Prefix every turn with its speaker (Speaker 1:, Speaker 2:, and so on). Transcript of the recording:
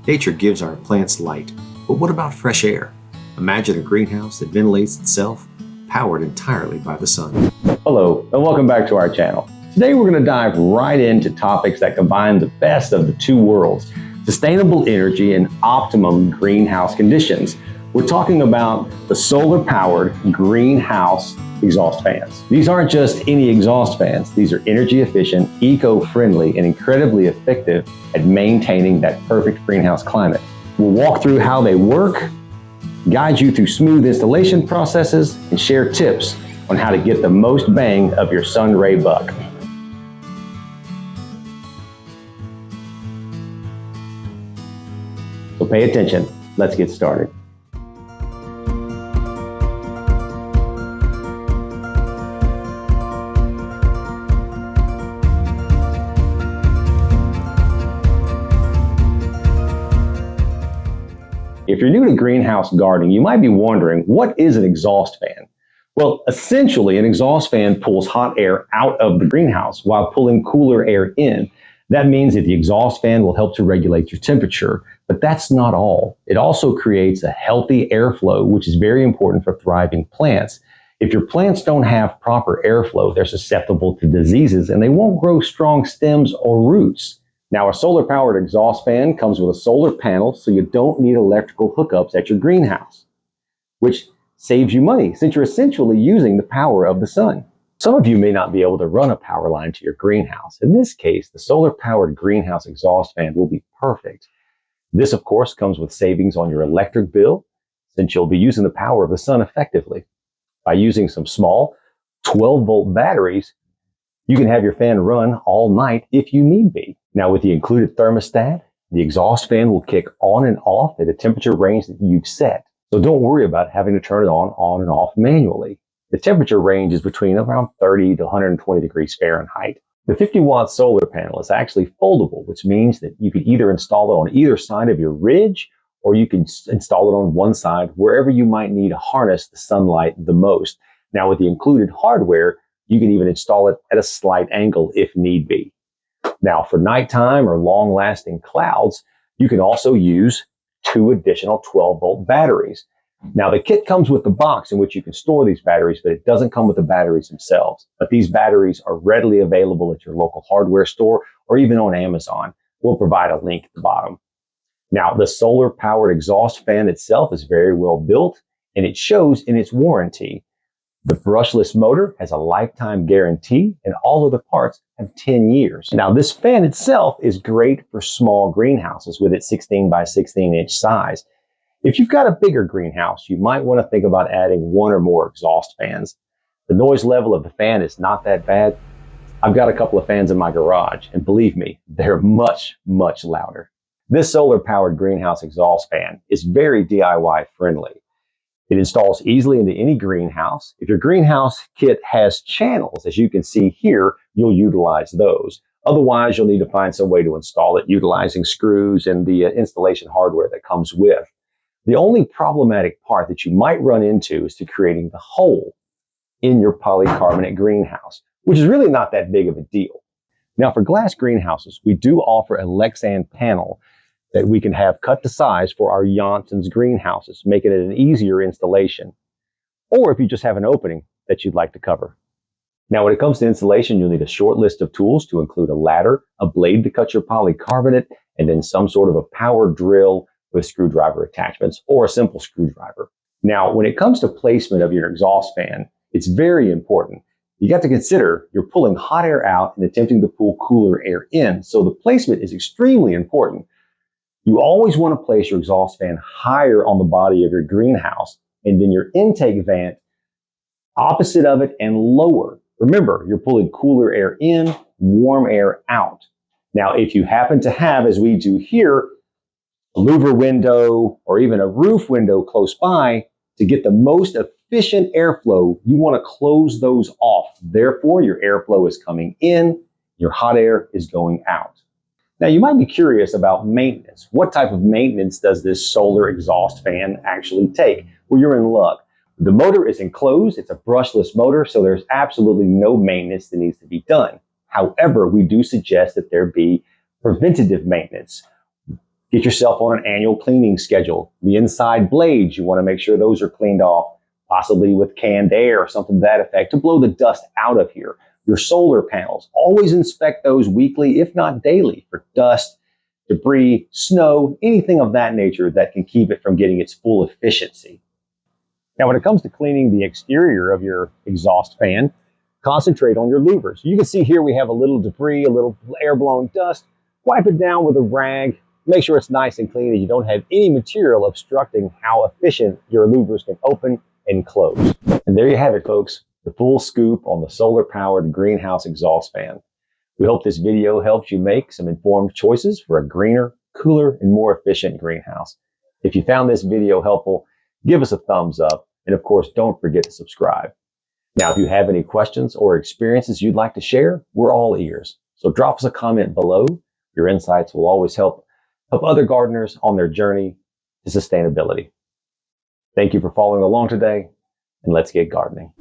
Speaker 1: Nature gives our plants light, but what about fresh air? Imagine a greenhouse that ventilates itself, powered entirely by the sun.
Speaker 2: Hello, and welcome back to our channel. Today we're going to dive right into topics that combine the best of the two worlds, sustainable energy and optimum greenhouse conditions. We're talking about the solar-powered greenhouse exhaust fans. These aren't just any exhaust fans. These are energy efficient, eco-friendly, and incredibly effective at maintaining that perfect greenhouse climate. We'll walk through how they work, guide you through smooth installation processes, and share tips on how to get the most bang of your sun ray buck. So pay attention. Let's get started. If you're new to greenhouse gardening, you might be wondering, what is an exhaust fan? Well, essentially, an exhaust fan pulls hot air out of the greenhouse while pulling cooler air in. That means that the exhaust fan will help to regulate your temperature, but that's not all. It also creates a healthy airflow, which is very important for thriving plants. If your plants don't have proper airflow, they're susceptible to diseases and they won't grow strong stems or roots. Now, a solar-powered exhaust fan comes with a solar panel, so you don't need electrical hookups at your greenhouse, which saves you money since you're essentially using the power of the sun. Some of you may not be able to run a power line to your greenhouse. In this case, the solar-powered greenhouse exhaust fan will be perfect. This, of course, comes with savings on your electric bill, since you'll be using the power of the sun effectively. By using some small 12-volt batteries, you can have your fan run all night if you need be. Now, with the included thermostat, the exhaust fan will kick on and off at a temperature range that you've set. So don't worry about having to turn it on and off manually. The temperature range is between around 30 to 120 degrees Fahrenheit. The 50-watt solar panel is actually foldable, which means that you could either install it on either side of your ridge, or you can install it on one side wherever you might need to harness the sunlight the most. Now, with the included hardware, you can even install it at a slight angle if need be. Now, for nighttime or long-lasting clouds, you can also use 2 additional 12-volt batteries. Now, the kit comes with the box in which you can store these batteries, but it doesn't come with the batteries themselves. But these batteries are readily available at your local hardware store or even on Amazon. We'll provide a link at the bottom. Now, the solar-powered exhaust fan itself is very well built, and it shows in its warranty. The brushless motor has a lifetime guarantee, and all of the parts have 10 years. Now, this fan itself is great for small greenhouses with its 16 by 16 inch size. If you've got a bigger greenhouse, you might want to think about adding 1 or more exhaust fans. The noise level of the fan is not that bad. I've got a couple of fans in my garage, and believe me, they're much, much louder. This solar-powered greenhouse exhaust fan is very DIY friendly. It installs easily into any greenhouse. If your greenhouse kit has channels, as you can see here, you'll utilize those. Otherwise, you'll need to find some way to install it utilizing screws and the installation hardware that comes with. The only problematic part that you might run into is to creating the hole in your polycarbonate greenhouse, which is really not that big of a deal. Now, for glass greenhouses, we do offer a Lexan panel that we can have cut to size for our Johnson's greenhouses, making it an easier installation. Or if you just have an opening that you'd like to cover. Now, when it comes to installation, you'll need a short list of tools to include a ladder, a blade to cut your polycarbonate, and then some sort of a power drill with screwdriver attachments or a simple screwdriver. Now, when it comes to placement of your exhaust fan, it's very important. You got to consider you're pulling hot air out and attempting to pull cooler air in. So the placement is extremely important. You always want to place your exhaust fan higher on the body of your greenhouse, and then your intake vent opposite of it and lower. Remember, you're pulling cooler air in, warm air out. Now, if you happen to have, as we do here, a louver window or even a roof window close by, to get the most efficient airflow, you want to close those off. Therefore, your airflow is coming in, your hot air is going out. Now, you might be curious about maintenance. What type of maintenance does this solar exhaust fan actually take? Well, you're in luck. The motor is enclosed. It's a brushless motor, so there's absolutely no maintenance that needs to be done. However, we do suggest that there be preventative maintenance. Get yourself on an annual cleaning schedule. The inside blades, you want to make sure those are cleaned off, possibly with canned air or something to that effect to blow the dust out of here. Your solar panels, always inspect those weekly, if not daily, for dust, debris, snow, anything of that nature that can keep it from getting its full efficiency. Now, when it comes to cleaning the exterior of your exhaust fan, concentrate on your louvers. You can see here we have a little debris, a little air-blown dust. Wipe it down with a rag. Make sure it's nice and clean and you don't have any material obstructing how efficient your louvers can open and close. And there you have it, folks, the full scoop on the solar-powered greenhouse exhaust fan. We hope this video helps you make some informed choices for a greener, cooler, and more efficient greenhouse. If you found this video helpful, give us a thumbs up, and of course, don't forget to subscribe. Now, if you have any questions or experiences you'd like to share, we're all ears. So drop us a comment below. Your insights will always help other gardeners on their journey to sustainability. Thank you for following along today, and let's get gardening.